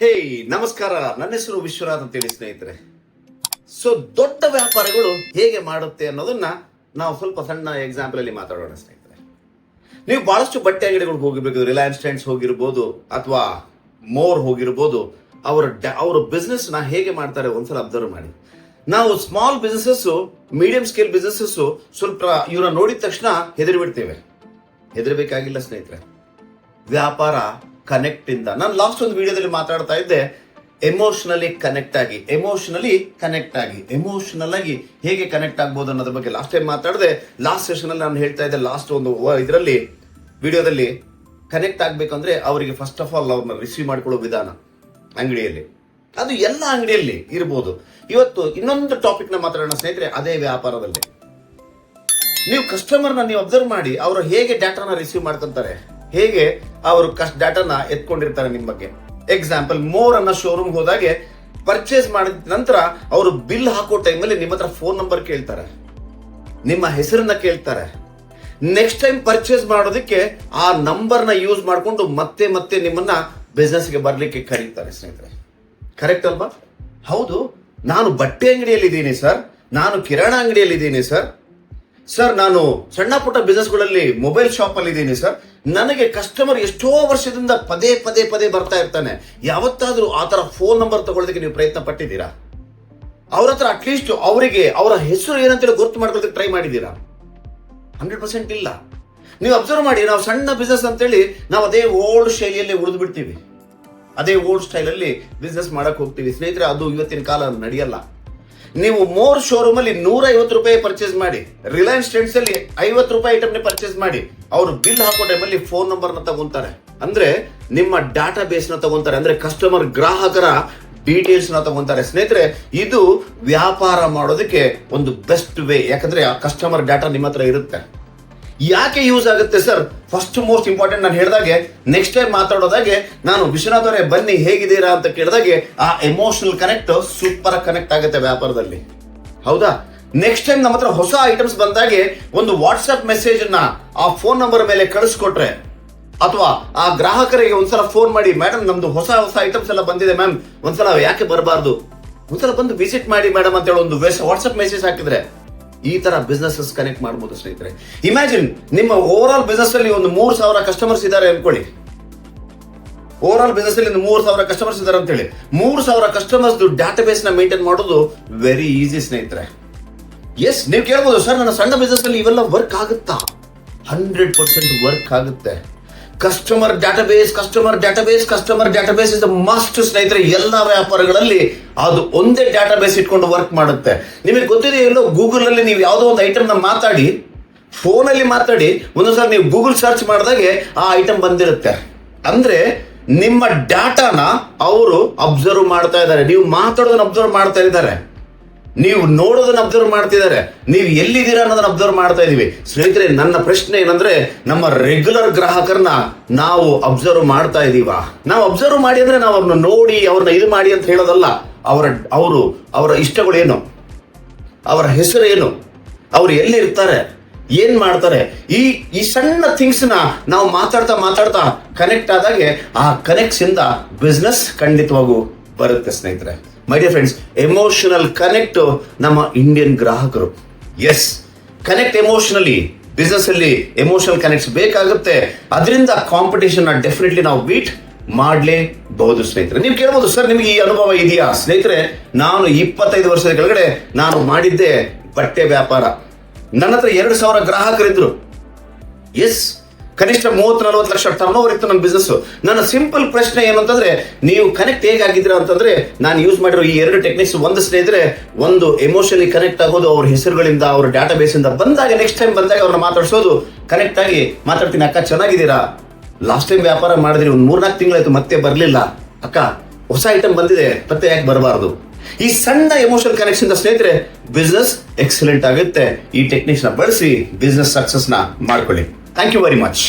ಹೇ ನಮಸ್ಕಾರ, ನನ್ನ ಹೆಸರು ವಿಶ್ವನಾಥ್ ಅಂತೇಳಿ ಸ್ನೇಹಿತರೆ. ಸೊ ದೊಡ್ಡ ವ್ಯಾಪಾರಗಳು ಹೇಗೆ ಮಾಡುತ್ತೆ ಅನ್ನೋದನ್ನ ನಾವು ಸ್ವಲ್ಪ ಸಣ್ಣ ಎಕ್ಸಾಂಪಲ್ ಅಲ್ಲಿ ಮಾತಾಡೋಣ ಸ್ನೇಹಿತರೆ. ನೀವು ಬಹಳಷ್ಟು ಬಟ್ಟೆ ಅಂಗಡಿಗಳಿಗೆ ಹೋಗಿರ್ಬೇಕು, ರಿಲಯನ್ಸ್ ಟ್ರೆಂಡ್ಸ್ ಹೋಗಿರ್ಬೋದು ಅಥವಾ ಮೋರ್ ಹೋಗಿರ್ಬೋದು. ಅವರ ಬಿಸ್ನೆಸ್ ನ ಹೇಗೆ ಮಾಡ್ತಾರೆ ಒಂದ್ಸಲ ಅಬ್ಸರ್ವ್ ಮಾಡಿ. ನಾವು small businesses, medium scale businesses ಸ್ವಲ್ಪ ಇವ್ರನ್ನ ನೋಡಿದ ತಕ್ಷಣ ಹೆದರಿ ಬಿಡ್ತೇವೆ. ಹೆದರಬೇಕಾಗಿಲ್ಲ ಸ್ನೇಹಿತರೆ. ವ್ಯಾಪಾರ ಕನೆಕ್ಟ್ ಇಂದ, ನಾನು ಲಾಸ್ಟ್ ಒಂದು ವಿಡಿಯೋದಲ್ಲಿ ಮಾತಾಡ್ತಾ ಇದ್ದೆ, ಎಮೋಷನಲಿ ಕನೆಕ್ಟ್ ಆಗಿ ಹೇಗೆ ಕನೆಕ್ಟ್ ಆಗ್ಬೋದು ಅನ್ನೋದ್ರ ಬಗ್ಗೆ ಲಾಸ್ಟ್ ಟೈಮ್ ಮಾತಾಡಿದೆ. ಲಾಸ್ಟ್ ಸೆಷನ್ ಅಲ್ಲಿ ನಾನು ಹೇಳ್ತಾ ಇದ್ದೆ, ಲಾಸ್ಟ್ ಒಂದು ಇದರಲ್ಲಿ ವಿಡಿಯೋದಲ್ಲಿ ಕನೆಕ್ಟ್ ಆಗ್ಬೇಕಂದ್ರೆ ಅವರಿಗೆ ಫಸ್ಟ್ ಆಫ್ ಆಲ್ ಅವ್ರನ್ನ ರಿಸೀವ್ ಮಾಡ್ಕೊಳ್ಳೋ ವಿಧಾನ ಅಂಗಡಿಯಲ್ಲಿ, ಅದು ಎಲ್ಲ ಅಂಗಡಿಯಲ್ಲಿ ಇರ್ಬೋದು. ಇವತ್ತು ಇನ್ನೊಂದು ಟಾಪಿಕ್ ನ ಮಾತಾಡೋಣ ಸ್ನೇಹಿತರೆ, ಅದೇ ವ್ಯಾಪಾರದಲ್ಲಿ. ನೀವು ಕಸ್ಟಮರ್ನ ನೀವು ಅಬ್ಸರ್ವ್ ಮಾಡಿ, ಅವರು ಹೇಗೆ ಡಾಟಾನ ರಿಸೀವ್ ಮಾಡ್ಕೊಂತಾರೆ, ಹೇಗೆ ಅವರು ಡಾಟಾನ ಎತ್ಕೊಂಡಿರ್ತಾರೆ ನಿಮ್ಮ ಬಗ್ಗೆ. ಎಕ್ಸಾಂಪಲ್, ಮೋರ್ ಅನ್ನೋ ಶೋರೂಮ್ ಹೋದಾಗೆ ಪರ್ಚೇಸ್ ಮಾಡಿದ ನಂತರ ಅವರು ಬಿಲ್ ಹಾಕೋ ಟೈಮಲ್ಲಿ ನಿಮ್ಮ ಹತ್ರ ಫೋನ್ ನಂಬರ್ ಕೇಳ್ತಾರೆ, ನಿಮ್ಮ ಹೆಸರನ್ನ ಕೇಳ್ತಾರೆ. ನೆಕ್ಸ್ಟ್ ಟೈಮ್ ಪರ್ಚೇಸ್ ಮಾಡೋದಕ್ಕೆ ಆ ನಂಬರ್ನ ಯೂಸ್ ಮಾಡಿಕೊಂಡು ಮತ್ತೆ ಮತ್ತೆ ನಿಮ್ಮನ್ನ ಬಿಸ್ನೆಸ್ಗೆ ಬರ್ಲಿಕ್ಕೆ ಕರೀತಾರೆ ಸ್ನೇಹಿತರೆ. ಕರೆಕ್ಟ್ ಅಲ್ವಾ? ಹೌದು, ನಾನು ಬಟ್ಟೆ ಅಂಗಡಿಯಲ್ಲಿ ಇದ್ದೀನಿ ಸರ್, ನಾನು ಕಿರಾಣ ಅಂಗಡಿಯಲ್ಲಿ ಇದ್ದೀನಿ ಸರ್, ನಾನು ಸಣ್ಣ ಪುಟ್ಟ ಬಿಸ್ನೆಸ್ಗಳಲ್ಲಿ ಮೊಬೈಲ್ ಶಾಪ್ ಅಲ್ಲಿ ಇದ್ದೀನಿ ಸರ್. ನನಗೆ ಕಸ್ಟಮರ್ ಎಷ್ಟೋ ವರ್ಷದಿಂದ ಪದೇ ಪದೇ ಪದೇ ಬರ್ತಾ ಇರ್ತಾನೆ. ಯಾವತ್ತಾದ್ರೂ ಆ ತರ ಫೋನ್ ನಂಬರ್ ತಗೊಳ್ಳೋದಕ್ಕೆ ನೀವು ಪ್ರಯತ್ನ ಪಟ್ಟಿದ್ದೀರಾ? ಅವ್ರ ಹತ್ರ ಅಟ್ಲೀಸ್ಟ್ ಅವರಿಗೆ ಅವರ ಹೆಸರು ಏನಂತೇಳಿ ಗುರ್ತು ಮಾಡ್ಕೊಳ್ಳೋದಕ್ಕೆ ಟ್ರೈ ಮಾಡಿದ್ದೀರಾ? 100% ಇಲ್ಲ. ನೀವು ಅಬ್ಸರ್ವ್ ಮಾಡಿ, ನಾವು ಸಣ್ಣ ಬಿಸ್ನೆಸ್ ಅಂತೇಳಿ ನಾವು ಅದೇ ಓಲ್ಡ್ ಶೈಲಿಯಲ್ಲಿ ಉಳಿದು ಬಿಡ್ತೀವಿ, ಅದೇ ಓಲ್ಡ್ ಸ್ಟೈಲ್ ಅಲ್ಲಿ ಬಿಸ್ನೆಸ್ ಮಾಡಕ್ ಹೋಗ್ತೀವಿ ಸ್ನೇಹಿತರೆ. ಅದು ಇವತ್ತಿನ ಕಾಲ ನಡೆಯಲ್ಲ. ನೀವು ಮೋರ್ ಶೋರೂಮ್ ಅಲ್ಲಿ 150 ರೂಪಾಯಿ ಪರ್ಚೇಸ್ ಮಾಡಿ, ರಿಲಯನ್ಸ್ ಟ್ರೆಂಡ್ಸ್ ಅಲ್ಲಿ 50 ರೂಪಾಯಿ ಐಟಮ್ ಪರ್ಚೇಸ್ ಮಾಡಿ, ಅವರು ಬಿಲ್ ಹಾಕೋ ಟೈಮಲ್ಲಿ ಫೋನ್ ನಂಬರ್ ನ ತಗೊಂತಾರೆ. ಅಂದ್ರೆ ನಿಮ್ಮ ಡಾಟಾ ಬೇಸ್ ನ ತಗೊಂತಾರೆ, ಅಂದ್ರೆ ಕಸ್ಟಮರ್ ಗ್ರಾಹಕರ ಡೀಟೇಲ್ಸ್ ನ ತಗೊಂತಾರೆ ಸ್ನೇಹಿತರೆ. ಇದು ವ್ಯಾಪಾರ ಮಾಡೋದಕ್ಕೆ ಒಂದು ಬೆಸ್ಟ್ ವೇ. ಯಾಕಂದ್ರೆ ಆ ಕಸ್ಟಮರ್ ಡಾಟಾ ನಿಮ್ಮ ಹತ್ರ ಇರುತ್ತೆ. ಯಾಕೆ ಯೂಸ್ ಆಗುತ್ತೆ ಸರ್? ಫಸ್ಟ್ ಮೋಸ್ಟ್ ಇಂಪಾರ್ಟೆಂಟ್, ನಾನು ಹೇಳಿದಾಗೆ ನೆಕ್ಸ್ಟ್ ಟೈಮ್ ಮಾತಾಡೋದಾಗೆ ನಾನು ವಿಶ್ವನಾಥ್ ಅವರೇ ಬನ್ನಿ ಹೇಗಿದ್ದೀರಾ ಅಂತ ಕೇಳಿದಾಗೆ ಆ ಎಮೋಷನಲ್ ಕನೆಕ್ಟ್ ಸೂಪರ್ ಕನೆಕ್ಟ್ ಆಗುತ್ತೆ ವ್ಯಾಪಾರದಲ್ಲಿ. ಹೌದಾ? ನೆಕ್ಸ್ಟ್ ಟೈಮ್ ನಮ್ಮ ಹತ್ರ ಹೊಸ ಐಟಮ್ಸ್ ಬಂದಾಗೆ ಒಂದು ವಾಟ್ಸ್ಆಪ್ ಮೆಸೇಜ್ ಅನ್ನ ಆ ಫೋನ್ ನಂಬರ್ ಮೇಲೆ ಕಳಿಸ್ಕೊಟ್ರೆ, ಅಥವಾ ಆ ಗ್ರಾಹಕರಿಗೆ ಒಂದ್ಸಲ ಫೋನ್ ಮಾಡಿ, ಮೇಡಮ್ ನಮ್ದು ಹೊಸ ಐಟಮ್ಸ್ ಎಲ್ಲ ಬಂದಿದೆ ಮ್ಯಾಮ್, ಒಂದ್ಸಲ ಯಾಕೆ ಬರಬಾರ್ದು, ಒಂದ್ಸಲ ಬಂದು ವಿಸಿಟ್ ಮಾಡಿ ಮೇಡಮ್ ಅಂತ ಹೇಳಿ ಒಂದು ವಾಟ್ಸ್ಆಪ್ ಮೆಸೇಜ್ ಹಾಕಿದ್ರೆ ಈ ತರ ಬಿಸ್ನೆಸ್ ಕನೆಕ್ಟ್ ಮಾಡಬಹುದು ಸ್ನೇಹಿತರೆ. ಇಮ್ಯಾಜಿನ್, ನಿಮ್ಮ ಓವರ್ ಆಲ್ ಬಿಸ್ನೆಸ್ ಅಲ್ಲಿ ಒಂದು 3,000 ಕಸ್ಟಮರ್ಸ್ ಇದ್ದಾರೆ ಅನ್ಕೊಳ್ಳಿ. ಓವರ್ ಆಲ್ ಬಿಸ್ನೆಸ್ ಅಲ್ಲಿ 3,000 ಕಸ್ಟಮರ್ಸ್ ಇದ್ದಾರೆ ಅಂತ ಹೇಳಿ, 3,000 ಕಸ್ಟಮರ್ಸ್ ಡಾಟಾ ಬೇಸ್ ನ ಮೇಂಟೈನ್ ಮಾಡೋದು ವೆರಿ ಈಸಿ ಸ್ನೇಹಿತರೆ. ಎಸ್, ನೀವು ಕೇಳ್ಬೋದು, ಸರ್ ನನ್ನ ಸಣ್ಣ ಬಿಸ್ನೆಸ್ ಅಲ್ಲಿ ಇವೆಲ್ಲ ವರ್ಕ್ ಆಗುತ್ತಾ? 100% ವರ್ಕ್ ಆಗುತ್ತೆ. Customer database is the must ಸ್ನೇಹಿತರೆ. ಎಲ್ಲ ವ್ಯಾಪಾರಗಳಲ್ಲಿ ಅದು ಒಂದೇ ಡಾಟಾಬೇಸ್ ಇಟ್ಕೊಂಡು ವರ್ಕ್ ಮಾಡುತ್ತೆ. ನಿಮಗೆ ಗೊತ್ತಿದೆ, ಎಲ್ಲೋ ಗೂಗಲ್ ಅಲ್ಲಿ ನೀವು ಯಾವುದೋ ಒಂದು ಐಟಮ್ ನ ಮಾತಾಡಿ, ಫೋನ್ ಅಲ್ಲಿ ಮಾತಾಡಿ, ಒಂದೊಂದ್ಸಲ ನೀವು ಗೂಗಲ್ ಸರ್ಚ್ ಮಾಡಿದಾಗೆ ಆ ಐಟಮ್ ಬಂದಿರುತ್ತೆ. ಅಂದ್ರೆ ನಿಮ್ಮ ಡಾಟಾನ ಅವರು ಅಬ್ಸರ್ವ್ ಮಾಡ್ತಾ ಇದ್ದಾರೆ, ನೀವು ಮಾತಾಡೋದನ್ನ ಅಬ್ಸರ್ವ್ ಮಾಡ್ತಾ ಇದ್ದಾರೆ, ನೀವು ನೋಡೋದನ್ನ ಅಬ್ಸರ್ವ್ ಮಾಡ್ತಿದ್ದಾರೆ, ನೀವು ಎಲ್ಲಿದ್ದೀರಾ ಅನ್ನೋದನ್ನ ಅಬ್ಸರ್ವ್ ಮಾಡ್ತಾ ಇದೀವಿ ಸ್ನೇಹಿತರೆ. ನನ್ನ ಪ್ರಶ್ನೆ ಏನಂದ್ರೆ, ನಮ್ಮ ರೆಗ್ಯುಲರ್ ಗ್ರಾಹಕರನ್ನ ನಾವು ಅಬ್ಸರ್ವ್ ಮಾಡ್ತಾ ಇದೀವಾ? ನಾವು ಅಬ್ಸರ್ವ್ ಮಾಡಿ ಅಂದ್ರೆ ನಾವು ಅವ್ರನ್ನ ನೋಡಿ ಅವ್ರನ್ನ ಇದು ಮಾಡಿ ಅಂತ ಹೇಳೋದಲ್ಲ. ಅವರ ಇಷ್ಟಗಳೇನು, ಅವರ ಹೆಸರು ಏನು, ಅವ್ರು ಎಲ್ಲಿ ಇರ್ತಾರೆ, ಏನ್ ಮಾಡ್ತಾರೆ, ಈ ಸಣ್ಣ ಥಿಂಗ್ಸ್ ನ ನಾವು ಮಾತಾಡ್ತಾ ಕನೆಕ್ಟ್ ಆದಾಗೆ ಆ ಕನೆಕ್ಟ್ಸ್ ಇಂದ ಬಿಸ್ನೆಸ್ ಖಂಡಿತವಾಗೂ ಬರುತ್ತೆ ಸ್ನೇಹಿತರೆ. My dear friends, emotional connect ನಮ್ಮ ಇಂಡಿಯನ್ ಗ್ರಾಹಕರು. Yes, connect emotionally. ಬಿಸ್ನೆಸ್ ಅಲ್ಲಿ ಎಮೋಷನಲ್ ಕನೆಕ್ಟ್ಸ್ ಬೇಕಾಗುತ್ತೆ. ಅದರಿಂದ ಕಾಂಪಿಟೇಷನ್ ಡೆಫಿನೆಟ್ಲಿ ನಾವು ಬೀಟ್ ಮಾಡಲೇಬಹುದು ಸ್ನೇಹಿತರೆ. ನೀವು ಕೇಳಬಹುದು, ಸರ್ ನಿಮಗೆ ಈ ಅನುಭವ ಇದೆಯಾ? ಸ್ನೇಹಿತರೆ, ನಾನು 25 ವರ್ಷದ ಕೆಳಗಡೆ ನಾನು ಮಾಡಿದ್ದೆ ಬಟ್ಟೆ ವ್ಯಾಪಾರ. ನನ್ನ ಹತ್ರ 2,000 ಗ್ರಾಹಕರಿದ್ರು. ಎಸ್, ಕನಿಷ್ಠ 30-40 ಲಕ್ಷ ಟರ್ನ್ ಓವರ್ ಇತ್ತು ನನ್ನ ಬಿಸ್ನೆಸ್. ನನ್ನ ಸಿಂಪಲ್ ಪ್ರಶ್ನೆ ಏನು ಅಂತಂದ್ರೆ, ನೀವು ಕನೆಕ್ಟ್ ಹೇಗಾಗಿದ್ದೀರಾ ಅಂತಂದ್ರೆ, ನಾನು ಯೂಸ್ ಮಾಡಿರೋ ಈ 2 ಟೆಕ್ನಿಕ್ಸ್. ಒಂದು ಸ್ನೇಹಿತರೆ, ಒಂದು ಎಮೋಷನಲಿ ಕನೆಕ್ಟ್ ಆಗೋದು, ಅವ್ರ ಹೆಸರುಗಳಿಂದ, ಅವ್ರ ಡಾಟಾ ಬೇಸ್ ಇಂದ ಬಂದಾಗ, ನೆಕ್ಸ್ಟ್ ಟೈಮ್ ಬಂದಾಗ ಅವ್ರನ್ನ ಮಾತಾಡ್ಸೋದು, ಕನೆಕ್ಟ್ ಆಗಿ ಮಾತಾಡ್ತೀನಿ, ಅಕ್ಕ ಚೆನ್ನಾಗಿದ್ದೀರಾ, ಲಾಸ್ಟ್ ಟೈಮ್ ವ್ಯಾಪಾರ ಮಾಡಿದ್ರಿ, ಒಂದು 3-4 ತಿಂಗಳಾಯ್ತು ಮತ್ತೆ ಬರ್ಲಿಲ್ಲ, ಅಕ್ಕ ಹೊಸ ಐಟಮ್ ಬಂದಿದೆ ಮತ್ತೆ ಯಾಕೆ ಬರಬಾರ್ದು? ಈ ಸಣ್ಣ ಎಮೋಷನಲ್ ಕನೆಕ್ಷನ್ ಇಂದ ಸ್ನೇಹಿತರೆ ಬಿಸ್ನೆಸ್ ಎಕ್ಸಲೆಂಟ್ ಆಗುತ್ತೆ. ಈ ಟೆಕ್ನಿಕ್ಸ್ ನ ಬಳಸಿ ಬಿಸ್ನೆಸ್ ಸಕ್ಸಸ್ ನ ಮಾಡ್ಕೊಳ್ಳಿ. Thank you very much.